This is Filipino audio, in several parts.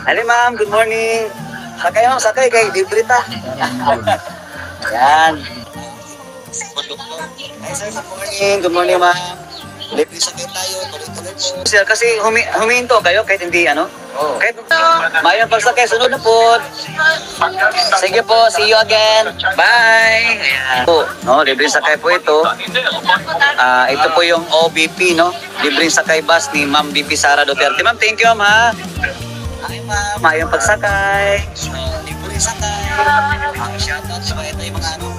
Hello ma'am, good morning. Sakay ma'am, sakay kay libre ta. Yan. Hi sir, good morning. Good morning ma'am. Libre sakay tayo, tuloy-tuloy po. Sir, kasi huminto kayo kahit hindi ano? Oo. Kahit mayroon pagsakay, sunod na po. Sige po, see you again. Bye. Ayan. No, libre sakay po ito. Ito po yung OBP, no? Libre sakay bus ni Ma'am BP Sara Duterte. Ma'am, thank you ma'am ha. Hi ma'am, mayroon pagsakay. Libre sakay. Shoutout sa mga ito yung mga ano.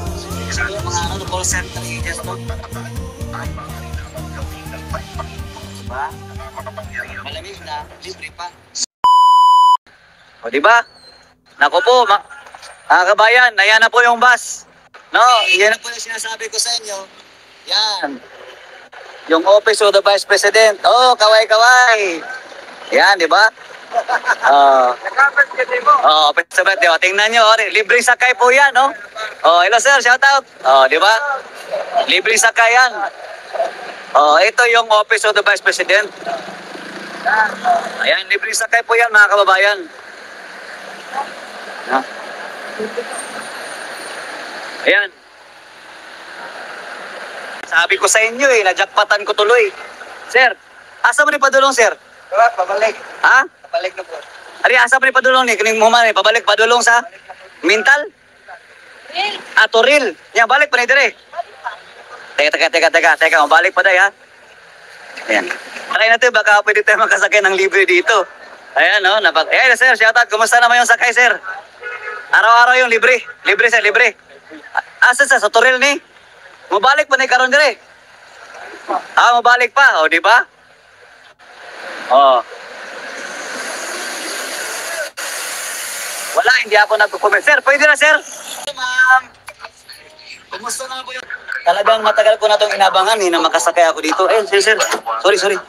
Siguro mga ano, call center agents po. Diba? Malamig na, libre pa. O diba? Naku po, kabayan, ayan na po yung bus. No, yan na po yung sinasabi ko sa inyo. Yan. Yung office of the Vice President. Oh, kaway-kaway. Yan, diba? Office of the President. Tingnan nyo, libre sakay po yan, no? Oh, hello sir, shout out. Oh, diba? Libre sakay yan. Oh, ito yung office of the Vice President. Ayan, libre sakay po yan mga kababayan. Ayan. Sabi ko sa inyo najakpatan ko tuloy. Sir, asa mo ni padulong sir? Pabalik. Ha? Pabalik na po. Ari, asa mo ni padulong ni? Kining mo man pabalik padulong sa mental? Toril. Nya balik pa ni dire. Teka, mabalik pa day ha. Ayan. Try natin, baka pwede tayo makasakay ng libre dito. Ayan, no? Ayan, sir, shoutout. Kumusta naman yung sakay, sir? Araw-araw yung libre. Libre, sir, libre. Asa sa Toril ni? Mabalik pa na karon dire. Mabalik pa. O, di ba? Wala, hindi ako nagko-comment. Sir, pwede na, sir? Ma'am. Kumusta naman po yung... Talagang matagal ko na itong inabangan na makasakay ako dito. Sir. Sorry.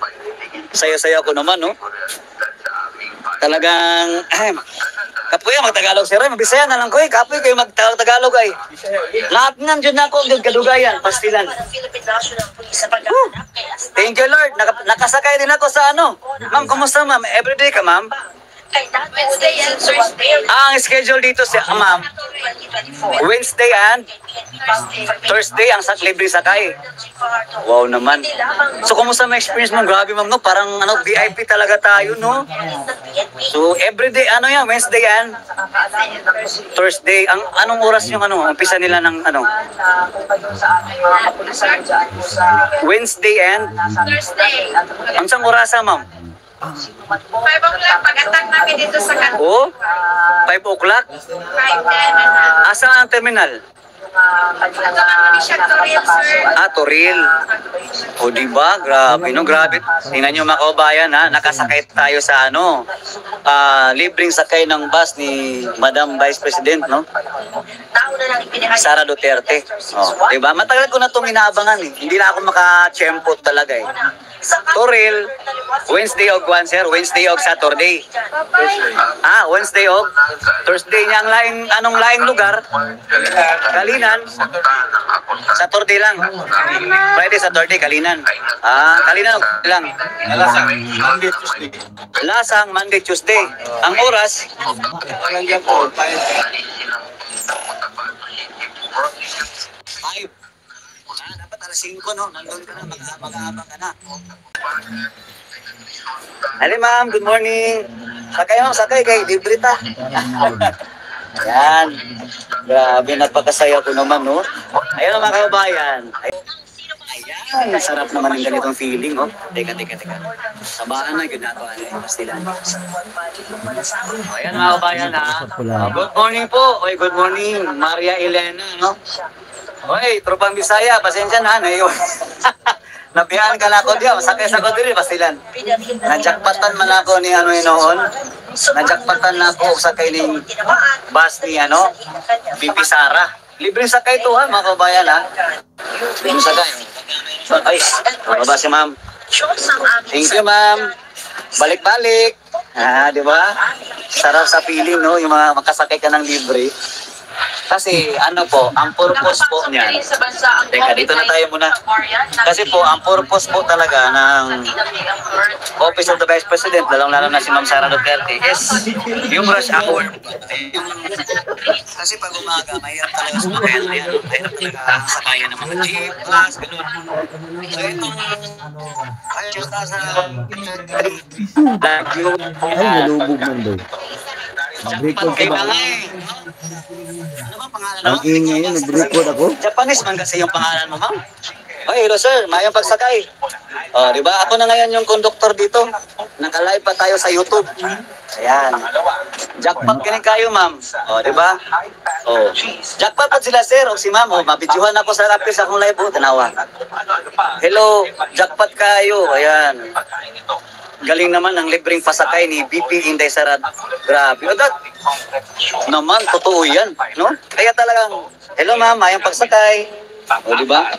Saya-saya ko naman, no? Talagang... Kapoy, mag-Tagalog, sir. Mabisaya na lang ko, Kapoy, kayo mag-Tagalog, ay. Lahat nga, dyan na ako, kadugayan, pastilan. Thank you, Lord. Nakasakay din ako sa ano. Ma'am, kumusta, ma'am? Everyday ka, ma'am? Wednesday and Thursday. Ang schedule dito ma'am, Wednesday and Thursday ang libre sakay. Wow naman. So kumusta ang experience mo? Grabe ma'am, no? Parang VIP talaga tayo, no? So everyday Wednesday and Thursday. Anong oras yung umpisa nila ng Wednesday and Thursday. Ansang orasa ma'am? 5 o'clock, pag-attack namin dito sa kanto. 5 o'clock? 5:10 na. Asa ang terminal? Naman kami siya Toril, sir. Toril. O diba? Grabe, no? Grabe. Tingnan nyo mga kaubayan, ha? Nakasakay tayo sa libreng sakay ng bus ni Madam Vice President, no? Sara Duterte. Diba? Matagal ko na itong inaabangan, Hindi na ako maka-tiyempo talaga, Toril, Wednesday og sir, Wednesday og Saturday. Wednesday og Thursday niya ang laing lugar. Kalinan. Saturday lang. Friday, Saturday, Kalinan. Kalinan lang. Lasang, Monday, Tuesday. Ang oras, dapat alas 5, no? Nandun ka na, mag-aabang ka na. Hello ma'am, good morning. Sakay ma'am, sakay kay libre ta. Yan. Grabe, napakasaya ko naman, no? Ayan mga kababayan. Ayan, sarap naman ng ganitong feeling, oh. Teka. Sabahan na, yun nato, pastilan. Ayan mga kababayan, ha? Good morning po. Good morning, Maria Elena, no? Tropang Bisaya, pasensya na, nabihan ka na ako diya, masakay sa ko diri, pastilan. Najakpatan man ako ni noon. Najakpatan na ako sa kailing bus ni BP Sara. Libre sakay to, mga kabayan, ha? Libre sakay. Ay, baba si ma'am. Thank you, ma'am.'Di ba? Sarap sa feeling, no? Yung mga makasakay ka ng libre. Kasi ano po, ang purpose po niyan. Teka, dito na tayo muna. Kasi po, ang purpose po talaga ng Office of the Vice President, lalong-lalo na si Ma'am Sara Duterte, is yung rush hour. Kasi pag umaga, mahirap talaga sumakayan na yan. Mahirap talaga sakayan ng mga jeep, bus, gano'n. So itong ayun sa Ay, nalubog man daw. Nag-record ka ba? Ano ba pangalan Ang mo? ingay yun, nag-record ako. Japanese man kasi yung pangalan mo, ma'am. Ay, hello sir, mayang pagsakay. Oh, di ba? Ako na ngayon yung conductor dito. Naka-live pa tayo sa YouTube. Ayan. Jackpot kini kayo, ma'am. Oh, di ba? Oh. Jackpot pa sila sir o si ma'am. Oh, mabidyohan ako sa rapid sa akong live. Oh, tanawa. Hello, jackpot kayo. Ayan. Galing naman ang libreng pasakay ni BP Inday Sarad. Grabe. O that, naman, totoo yan. No? Kaya talagang, hello ma'am, mayang pagsakay. O di ba?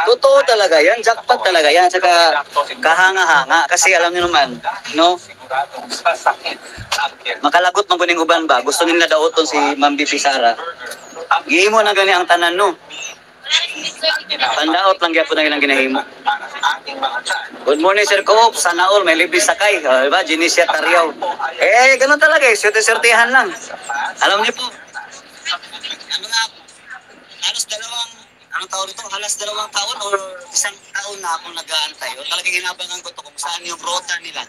Totoo talaga yan. Jackpot talaga yan. Saka kahanga-hanga. Kasi alam niyo naman, no? Makalagot ng kuning uban ba? Gusto nila daoton si Ma'am BP Sara. Gihimo na gani ang tanan, no? Pandaot lang gyapon na ilang ginahimo. Good morning, Sir Coop. Sana all, may libre sakay. Diba? Genesia Tariao. Ganun talaga eh. Swerte-swertihan lang. Alam niyo po, ano nga, halos anong tawag ito? Halos 2 taon o 1 taon na akong nag-aantay. O talagang inabangan ko to kung saan yung ruta nila.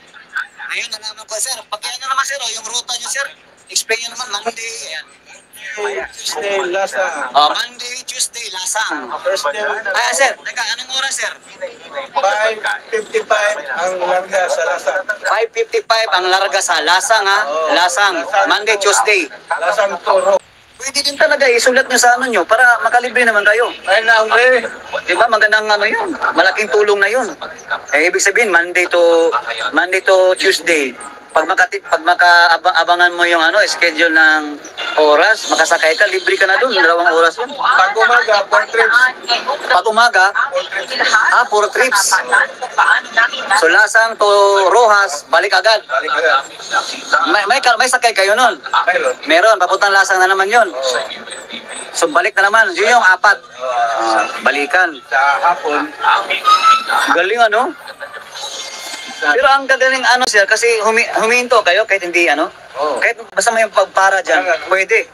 Ngayon, nalaman ko, sir. Pagkaya na naman, sir, yung ruta niyo, sir. Explain nyo naman, Monday, ayan. Tuesday, Lasa. Monday, Tuesday, Lasang. Thursday, Sir, teka, anong oras, sir? 5:55 ang larga sa Lasa. 5:55 ang larga sa Lasang, ha? Lasang. Monday, Tuesday. Lasang Toro. Pwede din talaga, isulat nyo sa ano nyo para makalibre naman kayo. Ay na, hombre. Di ba, magandang ano yun. Malaking tulong na yun. Ibig sabihin, Monday to Tuesday. Pag makaabang-abangan mo yung schedule ng oras, makasakay ka, libre ka na dun. 2 oras yun. Pag umaga, 4 trips. Pag umaga, 4 trips. So, Lasang to Rojas, balik agad. Balik ka. May sakay kayo nun? Mayroon. Meron, papuntang Lasang na naman yun. So, balik na naman. Yun yung 4. Balikan. Sa hapon, Galing ano? Pero ang gagaling sir, kasi huminto kayo kahit hindi Oo. kahit basta may pagpara dyan, pwede.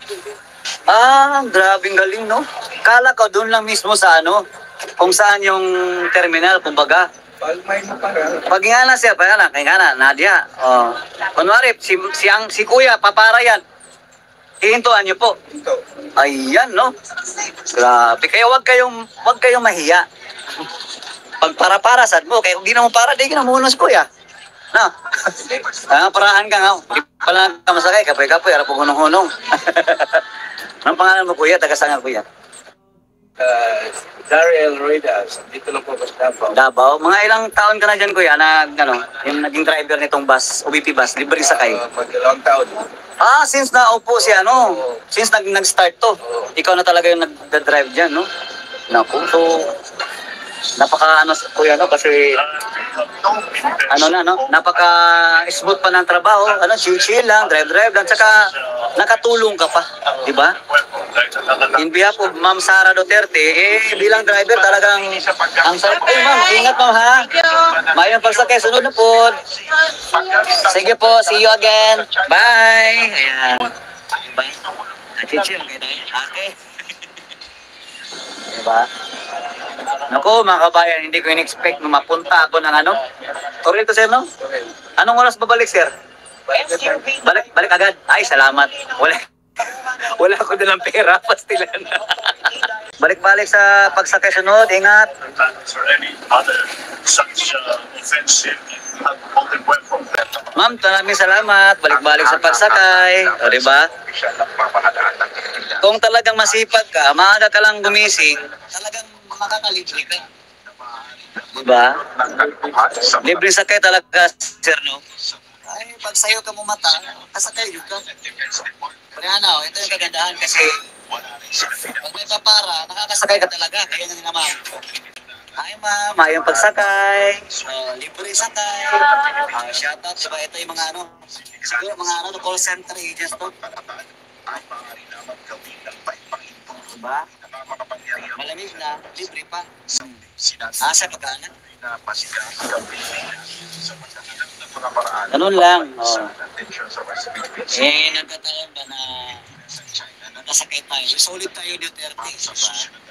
Grabing galing, no? Kala ko doon lang mismo sa kung saan yung terminal, kumbaga. pag may mapara, Pag nga na sir, kaya na, Nadia. Kunwari, si kuya, papara yan. Hihintuan niyo po. ito. Ayan, no? Grabe. Kaya wag kayong mahiya. Pag para-para, sad mo. Kaya kung di na mo para, di ka na munos, kuya. No? Parahan ka nga. Di pala ka masakay. Kapoy-kapoy. Harap po hunong-hunong. Anong pangalan mo, kuya? Taga saan nga, kuya? Dariel Roidas. Dito lang po sa Davao. Davao. Mga ilang taon ka na dyan, kuya, na yung naging driver nitong bus, OBP bus, libre sakay. Mag-ilang taon. Since naupo si since nag-start to, ikaw na talaga yung nag-drive dyan, no? Naku, so, napaka kuya, kasi, napaka-smooth pa ng trabaho, chill lang, drive lang, tsaka nakatulong ka pa, di ba? In behalf of Ma'am Sara Duterte, bilang driver talagang, ang sarap, ma'am, ingat ma'am ha, mayroon pagsakay, sunod na po. Sige po, see you again. Bye! Ayan. Bye. Chill, okay. Diba? Naku, mga kabayan, hindi ko in-expect na mapunta ako ng Torrento, sir, no? Anong oras babalik, sir? Balik agad. Ay, salamat. Wala ako dalang pera, pastilan. Balik-balik sa pagsakay sunod, ingat. Ma'am, maraming salamat. Balik-balik sa pagsakay. O, diba? Kung talagang masipag ka, maaga ka lang gumising, talagang makakalibre ka. Diba? Libre sakay talaga, sir, no? Ay, pag sayo ka mo mata, kasakay yun ka. Pero ito yung kagandahan kasi pag may papara, nakakasakay ka talaga. Kaya nga naman. Hi ma'am, mayong pagsakay. Libre sakay. Shoutout, diba? Ito yung mga siguro mga call center agents to. Diba? Malamig na, libre pa. Asa pagkaanan? Ganun lang. Oh. Nagkataon ba na nakasakay tayo? Solid tayo Duterte. Diba?